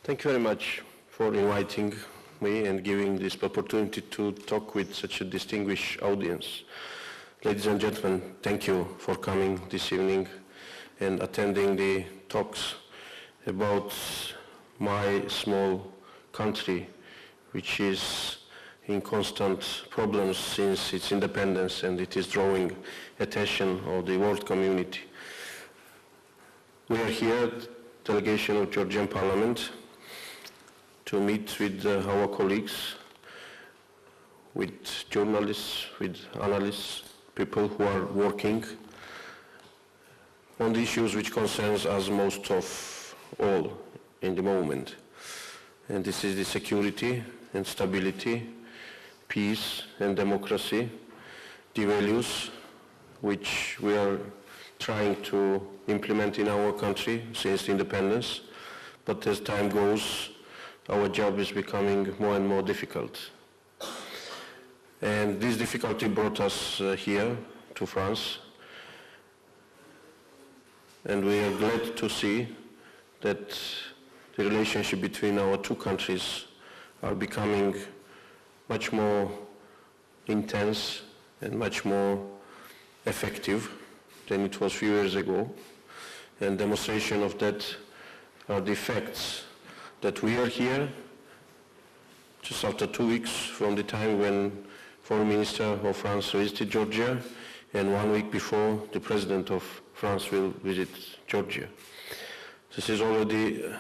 Thank you very much for inviting me and giving this opportunity to talk with such a distinguished audience. Ladies and gentlemen, thank you for coming this evening and attending the talks about my small country, which is in constant problems since its independence, and it is drawing attention of the world community. We are here, delegation of Georgian Parliament, to meet with our colleagues, with journalists, with analysts, people who are working on the issues which concerns us most of all in the moment. And this is the security and stability, peace and democracy, the values which we are trying to implement in our country since independence. But as time goes, our job is becoming more and more difficult. And this difficulty brought us here to France. And we are glad to see that the relationship between our two countries are becoming much more intense and much more effective than it was a few years ago. And demonstration of that are the facts that we are here just after 2 weeks from the time when Foreign Minister of France visited Georgia, and 1 week before the President of France will visit Georgia. This is already a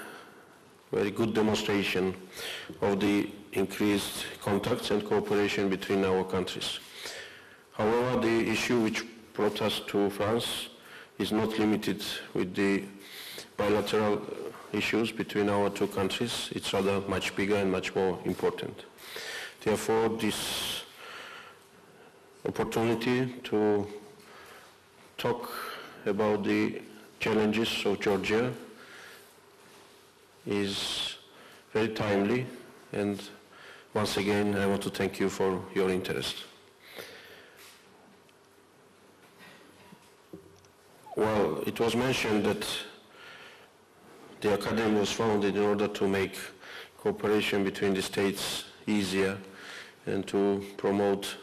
very good demonstration of the increased contacts and cooperation between our countries. However, the issue which brought us to France is not limited with the bilateral issues between our two countries. It's rather much bigger and much more important. Therefore, this opportunity to talk about the challenges of Georgia is very timely, and once again I want to thank you for your interest. Well, it was mentioned that the Academy was founded in order to make cooperation between the states easier and to promote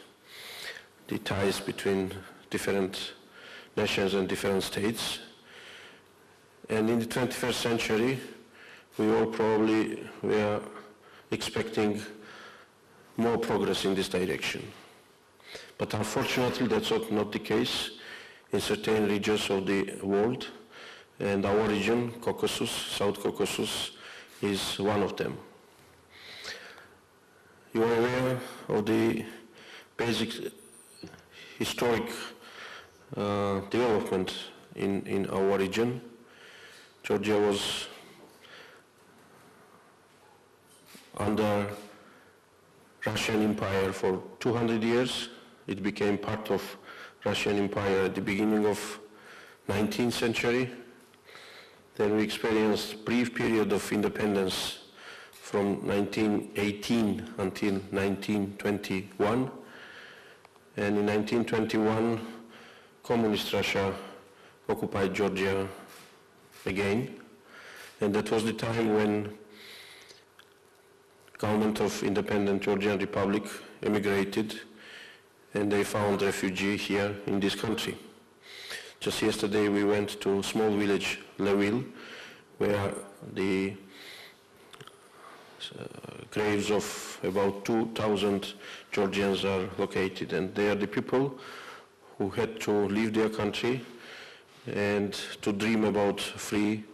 the ties between different nations and different states. And in the 21st century, we all probably were expecting more progress in this direction. But unfortunately, that's not the case in certain regions of the world. And our region, Caucasus, South Caucasus, is one of them. You are aware of the basic historic development in our region. Georgia was under Russian Empire for 200 years. It became part of Russian Empire at the beginning of 19th century. Then we experienced a brief period of independence from 1918 until 1921. And in 1921, Communist Russia occupied Georgia again. And that was the time when government of independent Georgian Republic emigrated, and they found refuge here in this country. Just yesterday we went to a small village, Leville, where the graves of about 2,000 Georgians are located, and they are the people who had to leave their country and to dream about free,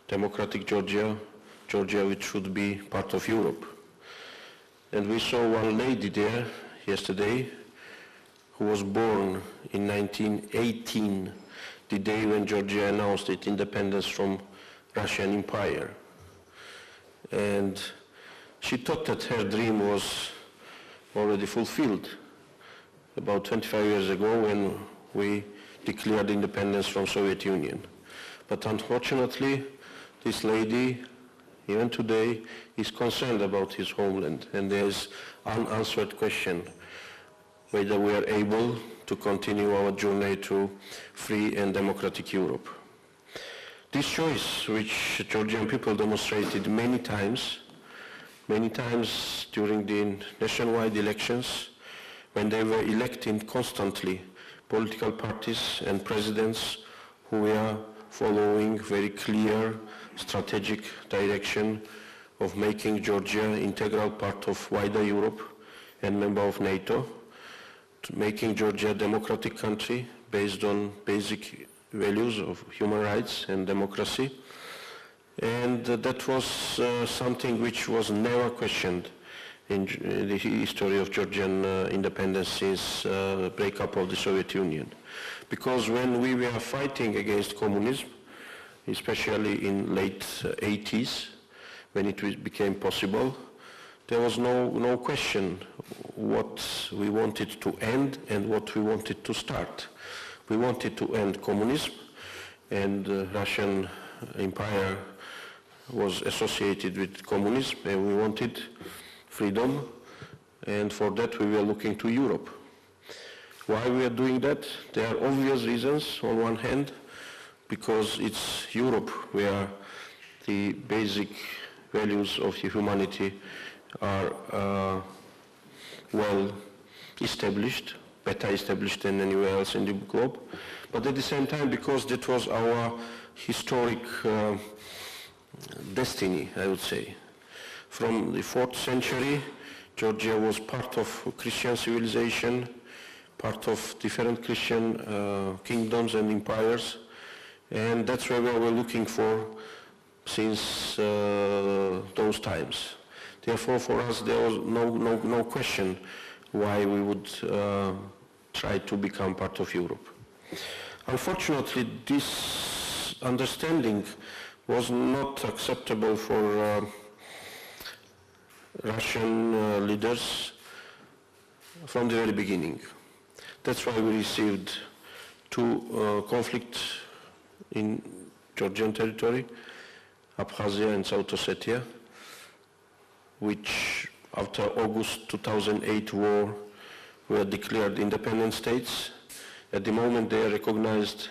democratic Georgia, Georgia which should be part of Europe. And we saw one lady there yesterday who was born in 1918, the day when Georgia announced its independence from Russian Empire. And she thought that her dream was already fulfilled about 25 years ago when we declared independence from Soviet Union. But unfortunately, this lady, even today, is concerned about his homeland, and there is an unanswered question whether we are able to continue our journey to free and democratic Europe. This choice, which Georgian people demonstrated many times during the nationwide elections, when they were electing constantly political parties and presidents who were following very clear strategic direction of making Georgia integral part of wider Europe and member of NATO, to making Georgia a democratic country based on basic values of human rights and democracy. And that was something which was never questioned in the history of Georgian independence since the breakup of the Soviet Union. Because when we were fighting against communism, especially in late 80s, when it became possible, there was no question what we wanted to end and what we wanted to start. We wanted to end communism, and the Russian Empire was associated with communism, and we wanted freedom, and for that we were looking to Europe. Why we are doing that? There are obvious reasons. On one hand, because it's Europe where the basic values of humanity are well established, better established than anywhere else in the globe. But at the same time, because that was our historic destiny, I would say. From the 4th century, Georgia was part of Christian civilization, part of different Christian kingdoms and empires, and that's where we were looking for since those times. Therefore, for us, there was no question why we would try to become part of Europe. Unfortunately, this understanding was not acceptable for Russian leaders from the very beginning. That's why we received two conflicts in Georgian territory, Abkhazia and South Ossetia, which after August 2008 war were declared independent states. At the moment they are recognized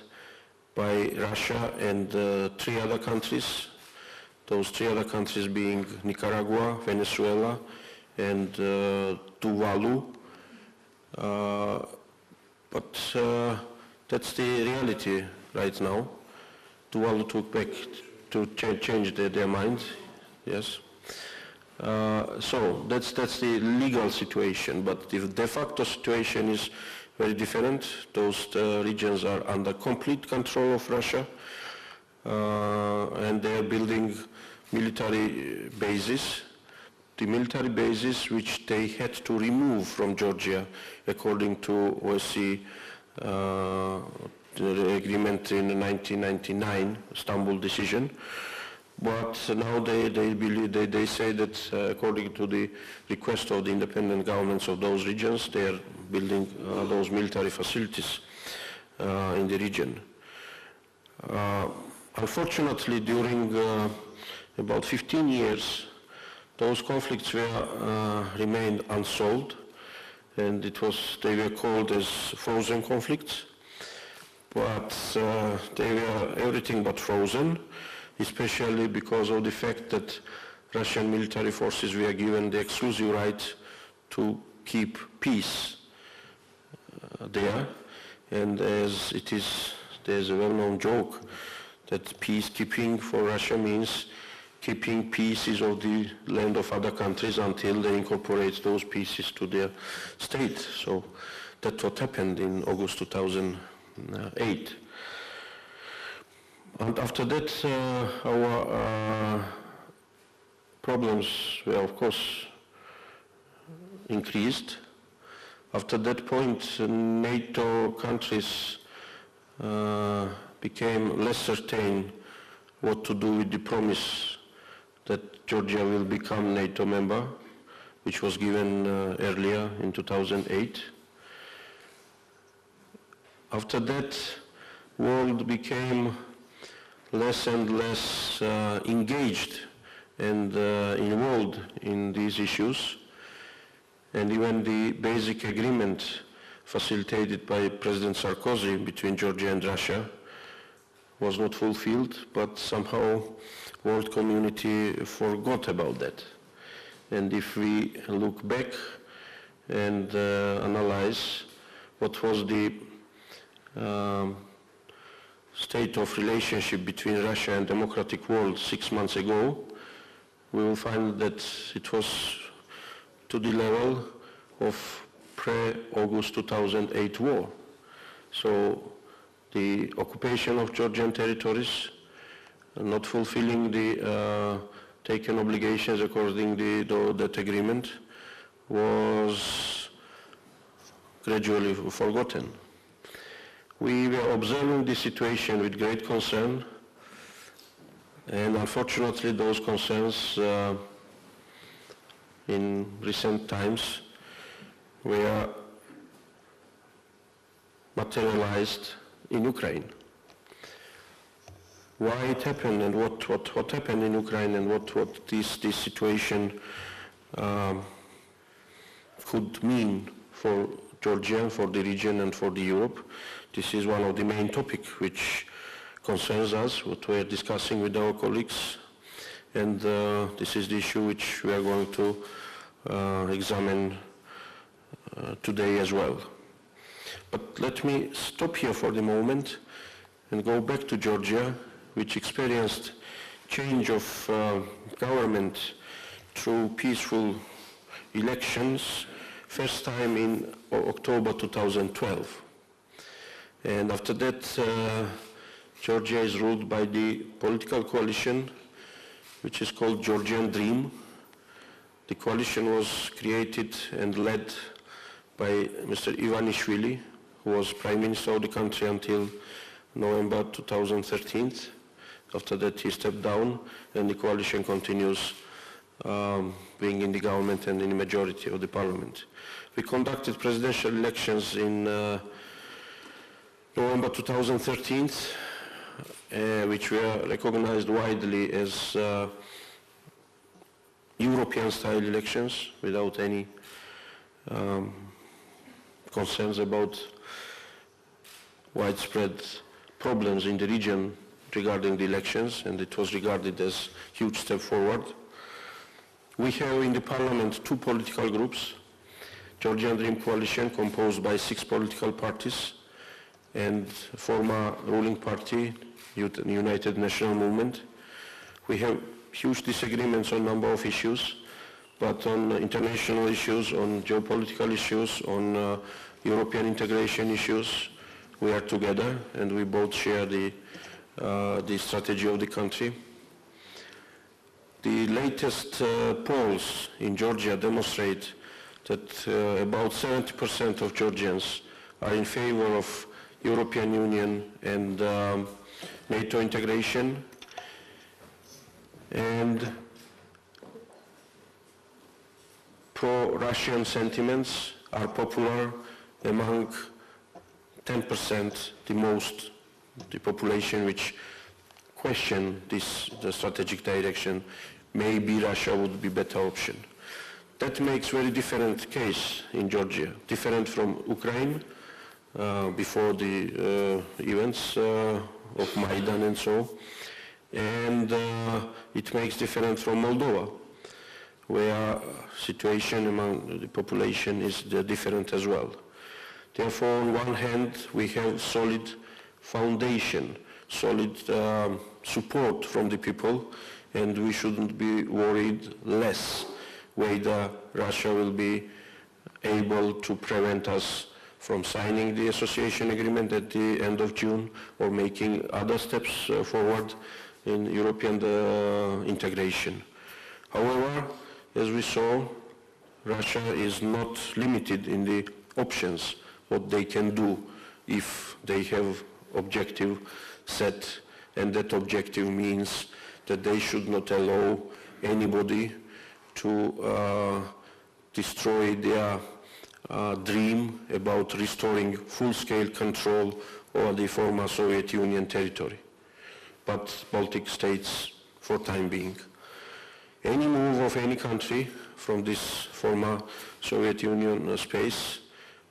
by Russia and 3 other countries, those 3 other countries being Nicaragua, Venezuela, and Tuvalu. But that's the reality right now. Tuvalu took back to change their minds, yes. So that's the legal situation, but the de facto situation is very different. Those regions are under complete control of Russia, and they are building military bases. The military bases which they had to remove from Georgia according to OSCE the agreement in 1999, Istanbul decision. But now they say that according to the request of the independent governments of those regions, they are building those military facilities in the region. Unfortunately, during about 15 years, those conflicts remained unsolved, and they were called as frozen conflicts. But they were everything but frozen, especially because of the fact that Russian military forces were given the exclusive right to keep peace there. And as there's a well-known joke that peacekeeping for Russia means keeping pieces of the land of other countries until they incorporate those pieces to their state. So that's what happened in August 2008. And after that, our problems were, of course, increased. After that point, NATO countries became less certain what to do with the promise that Georgia will become NATO member, which was given earlier in 2008. After that, world became less and less engaged and involved in these issues, and even the basic agreement facilitated by President Sarkozy between Georgia and Russia was not fulfilled, but somehow world community forgot about that. And if we look back and analyze what was the state of relationship between Russia and democratic world 6 months ago, we will find that it was to the level of pre-August 2008 war. So the occupation of Georgian territories, not fulfilling the taken obligations according to that agreement, was gradually forgotten. We were observing the situation with great concern, and unfortunately those concerns in recent times were materialized in Ukraine. Why it happened and what happened in Ukraine and what this situation could mean for Georgia, for the region and for the Europe. This is one of the main topics which concerns us, what we are discussing with our colleagues, and this is the issue which we are going to examine today as well. But let me stop here for the moment and go back to Georgia, which experienced change of government through peaceful elections, first time in October 2012. And after that, Georgia is ruled by the political coalition, which is called Georgian Dream. The coalition was created and led by Mr. Ivanishvili, who was Prime Minister of the country until November 2013. After that, he stepped down, and the coalition continues being in the government and in the majority of the parliament. We conducted presidential elections in November 2013, which were recognized widely as European-style elections without any concerns about widespread problems in the region regarding the elections, and it was regarded as a huge step forward. We have in the parliament two political groups, Georgian Dream Coalition, composed by 6 political parties, and former ruling party, United National Movement. We have huge disagreements on a number of issues, but on international issues, on geopolitical issues, on European integration issues, we are together and we both share the strategy of the country. The latest polls in Georgia demonstrate that about 70% of Georgians are in favor of European Union and NATO integration, and pro-Russian sentiments are popular among 10%, the population which question the strategic direction. Maybe Russia would be a better option. That makes very different case in Georgia, different from Ukraine before the events of Maidan and so, and it makes different from Moldova, where situation among the population is different as well. Therefore, on one hand, we have solid foundation, solid support from the people, and we shouldn't be worried less whether Russia will be able to prevent us from signing the association agreement at the end of June or making other steps forward in European integration. However, as we saw, Russia is not limited in the options, what they can do if they have objective set, and that objective means that they should not allow anybody to destroy their dream about restoring full-scale control over the former Soviet Union territory, but Baltic states for time being. Any move of any country from this former Soviet Union space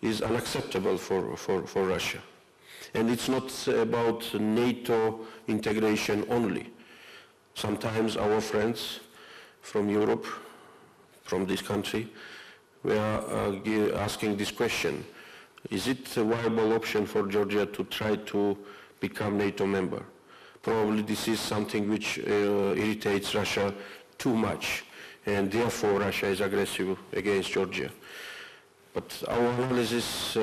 is unacceptable for Russia. And it's not about NATO integration only. Sometimes our friends from Europe, from this country, we are asking this question: is it a viable option for Georgia to try to become NATO member? Probably this is something which irritates Russia too much, and therefore Russia is aggressive against Georgia. But our analysis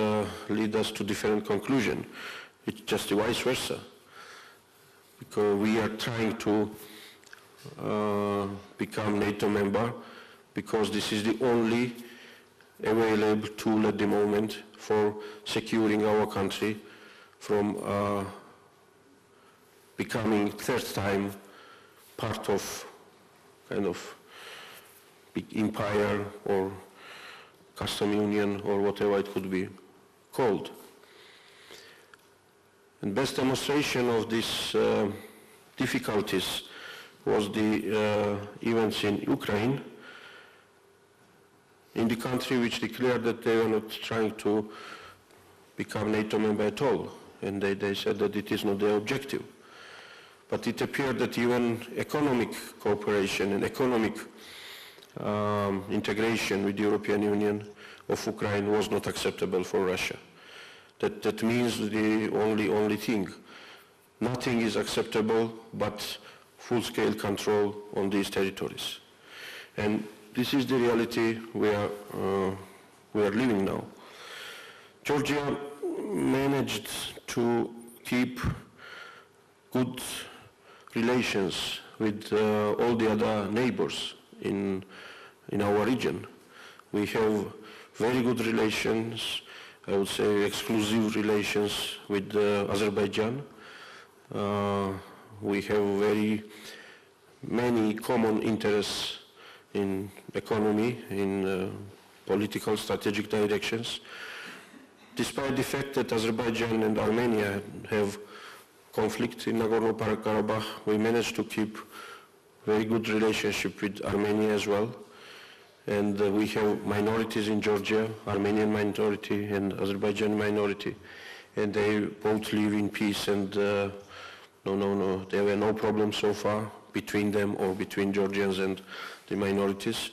leads us to different conclusion. It's just vice versa, because we are trying to become NATO member because this is the only available tool at the moment for securing our country from becoming third time part of kind of big empire or custom union or whatever it could be called. And best demonstration of these difficulties was the events in Ukraine, in the country which declared that they were not trying to become NATO member at all, and they said that it is not their objective. But it appeared that even economic cooperation and economic integration with the European Union of Ukraine was not acceptable for Russia. That means the only thing. Nothing is acceptable but full-scale control on these territories. And this is the reality we are living now. Georgia managed to keep good relations with all the other neighbors in our region. We have very good relations, I would say exclusive relations with Azerbaijan. We have very many common interests in economy, in political strategic directions. Despite the fact that Azerbaijan and Armenia have conflict in Nagorno-Karabakh, we managed to keep very good relationship with Armenia as well. And we have minorities in Georgia, Armenian minority and Azerbaijan minority, and they both live in peace, and there were no problems so far between them or between Georgians and the minorities.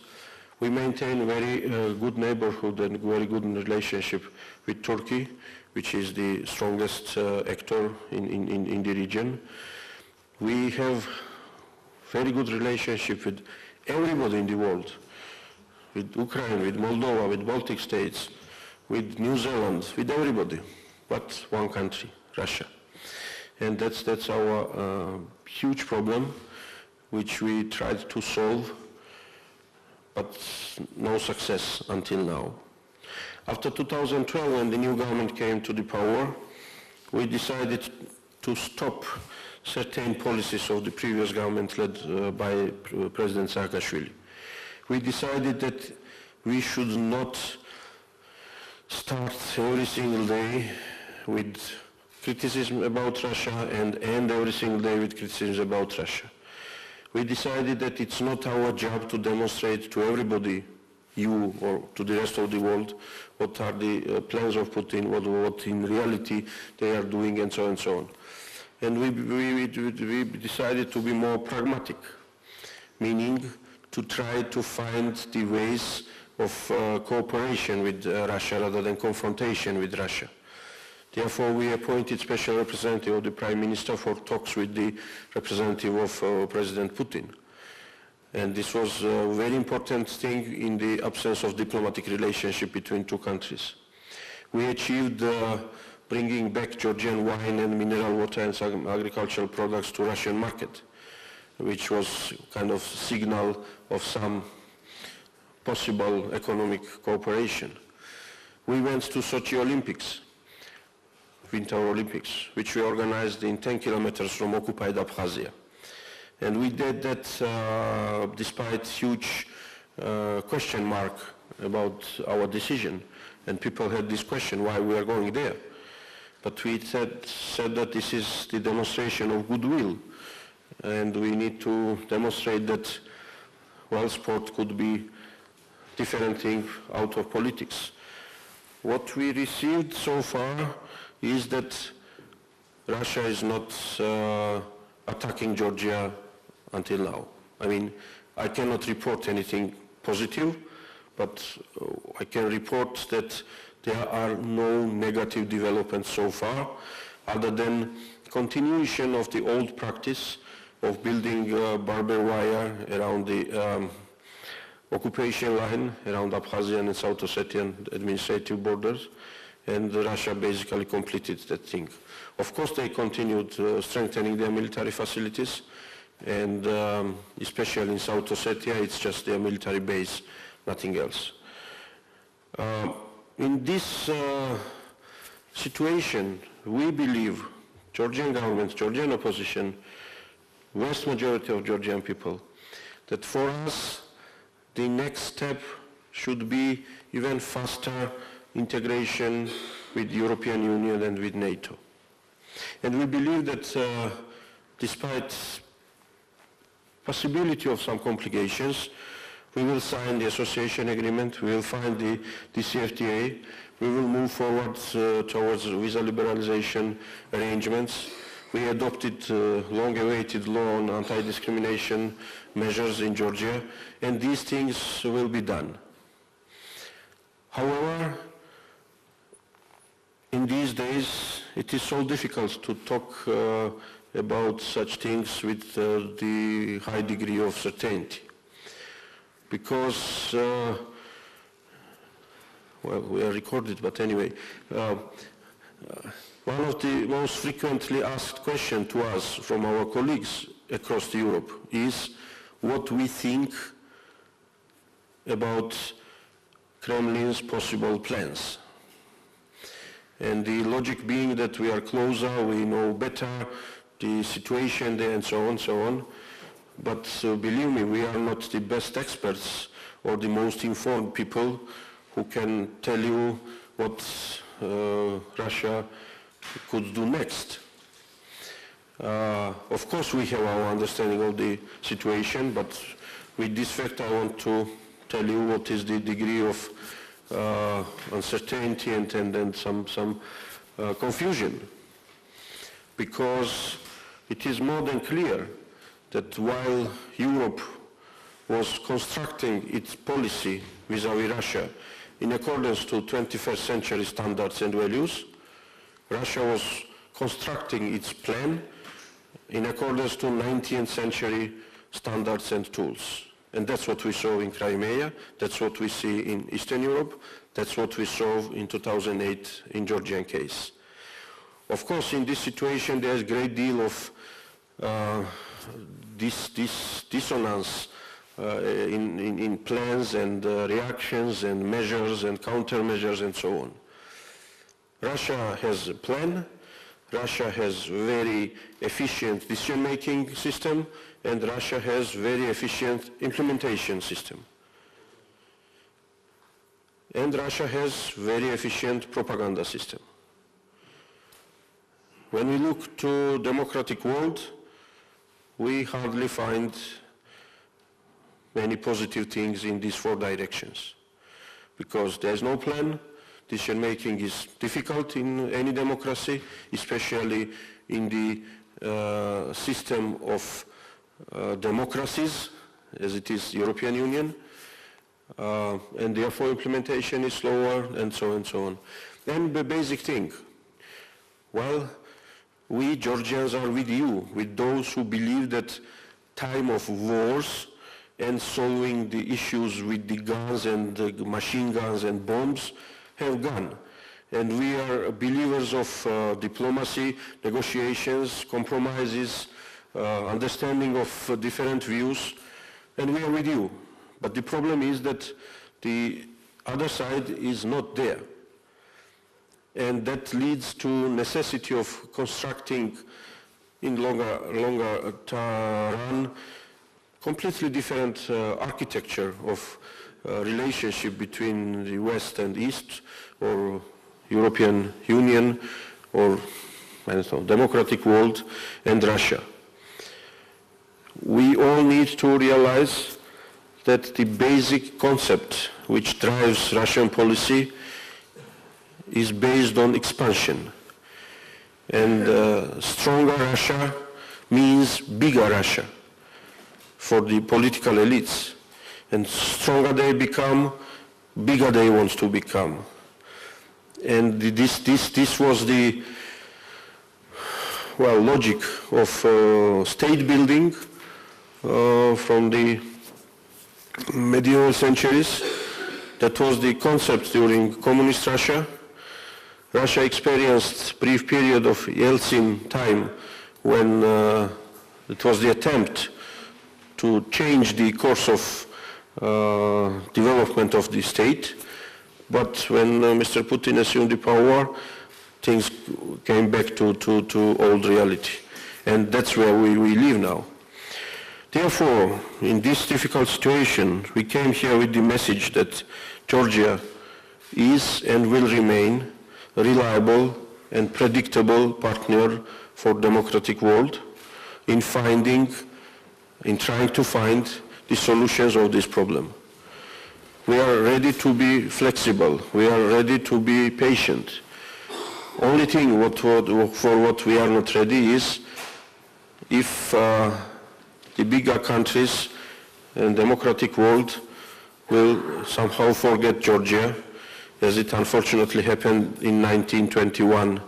We maintain very good neighborhood and very good relationship with Turkey, which is the strongest actor in the region. We have very good relationship with everybody in the world, with Ukraine, with Moldova, with Baltic states, with New Zealand, with everybody, but one country, Russia. And that's our huge problem, which we tried to solve, but no success until now. After 2012, when the new government came to the power, we decided to stop certain policies of the previous government led by President Saakashvili. We decided that we should not start every single day with criticism about Russia and end every single day with criticism about Russia. We decided that it's not our job to demonstrate to everybody, you or to the rest of the world, what are the plans of Putin, what in reality they are doing, and so on. And we decided to be more pragmatic, meaning to try to find the ways of cooperation with Russia rather than confrontation with Russia. Therefore, we appointed special representative of the Prime Minister for talks with the representative of President Putin. And this was a very important thing in the absence of diplomatic relationship between two countries. We achieved bringing back Georgian wine and mineral water and some agricultural products to Russian market, which was kind of signal of some possible economic cooperation. We went to Sochi Olympics, Winter Olympics, which we organized in 10 kilometers from occupied Abkhazia. And we did that despite huge question mark about our decision. And people had this question, why we are going there. But we said that this is the demonstration of goodwill. And we need to demonstrate that, well, sport could be different thing out of politics. What we received so far is that Russia is not attacking Georgia until now. I mean, I cannot report anything positive, but I can report that there are no negative developments so far, other than continuation of the old practice of building barbed wire around the occupation line, around Abkhazian and South Ossetian administrative borders, and Russia basically completed that thing. Of course, they continued strengthening their military facilities, and especially in South Ossetia, it's just their military base, nothing else. In this situation, we believe, Georgian government, Georgian opposition, vast majority of Georgian people, that for us, the next step should be even faster integration with the European Union and with NATO. And we believe that despite possibility of some complications, we will sign the association agreement, we will find the CFTA, we will move forward towards visa liberalization arrangements. We adopted long-awaited law on anti-discrimination measures in Georgia, and these things will be done. However, in these days, it is so difficult to talk about such things with the high degree of certainty. Because, well, we are recorded, but anyway, one of the most frequently asked questions to us from our colleagues across Europe is what we think about Kremlin's possible plans. And the logic being that we are closer, we know better the situation there, and so on, so on. But believe me, we are not the best experts or the most informed people who can tell you what Russia could do next. Of course, we have our understanding of the situation, but with this fact, I want to tell you what is the degree of uncertainty and some confusion. Because it is more than clear that while Europe was constructing its policy vis-à-vis Russia in accordance to 21st century standards and values, Russia was constructing its plan in accordance to 19th century standards and tools. And that's what we saw in Crimea, that's what we see in Eastern Europe, that's what we saw in 2008 in Georgian case. Of course, in this situation, there's a great deal of this dissonance in plans and reactions and measures and countermeasures and so on. Russia has a plan, Russia has very efficient decision-making system, and Russia has very efficient implementation system. And Russia has very efficient propaganda system. When we look to democratic world, we hardly find many positive things in these four directions. Because there's no plan, decision-making is difficult in any democracy, especially in the system of democracies, as it is European Union, and therefore implementation is slower, and so on and so on. Then the basic thing, well, we Georgians are with you, with those who believe that time of wars and solving the issues with the guns and the machine guns and bombs have gone. And we are believers of diplomacy, negotiations, compromises, understanding of different views, and we are with you. But the problem is that the other side is not there. And that leads to necessity of constructing in longer run completely different architecture of relationship between the West and East, or European Union, or I don't know, democratic world, and Russia. We all need to realize that the basic concept which drives Russian policy is based on expansion. And stronger Russia means bigger Russia for the political elites. And stronger they become, bigger they want to become. And this was the logic of state building from the medieval centuries. That was the concept during communist Russia. Russia experienced a brief period of Yeltsin time when it was the attempt to change the course of development of the state. But when Mr. Putin assumed the power, things came back to old reality. And that's where we live now. Therefore, in this difficult situation, we came here with the message that Georgia is and will remain a reliable and predictable partner for democratic world in trying to find the solutions of this problem. We are ready to be flexible. We are ready to be patient. Only thing for what we are not ready is if the bigger countries and democratic world will somehow forget Georgia, as it unfortunately happened in 1921,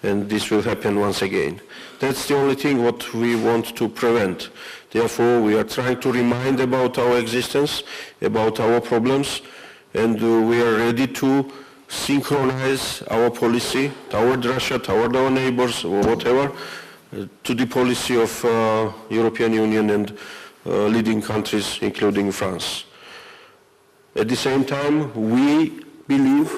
and this will happen once again. That's the only thing what we want to prevent. Therefore, we are trying to remind about our existence, about our problems, and we are ready to synchronize our policy toward Russia, toward our neighbors, or whatever, to the policy of European Union and leading countries, including France. At the same time, we believe,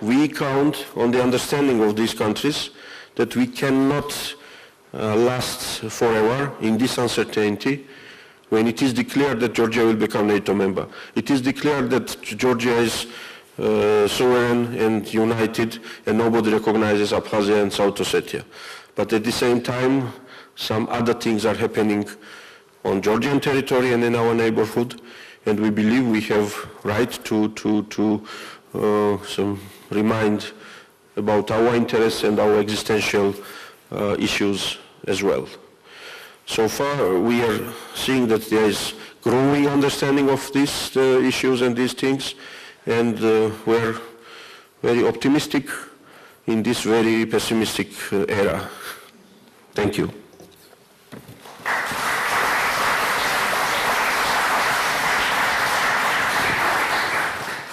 we count on the understanding of these countries that we cannot last forever in this uncertainty when it is declared that Georgia will become NATO member. It is declared that Georgia is sovereign and united and nobody recognizes Abkhazia and South Ossetia. But at the same time, some other things are happening on Georgian territory and in our neighborhood, and we believe we have right to remind about our interests and our existential issues as well. So far, we are seeing that there is growing understanding of these issues and these things, and we're very optimistic in this very pessimistic era. Thank you.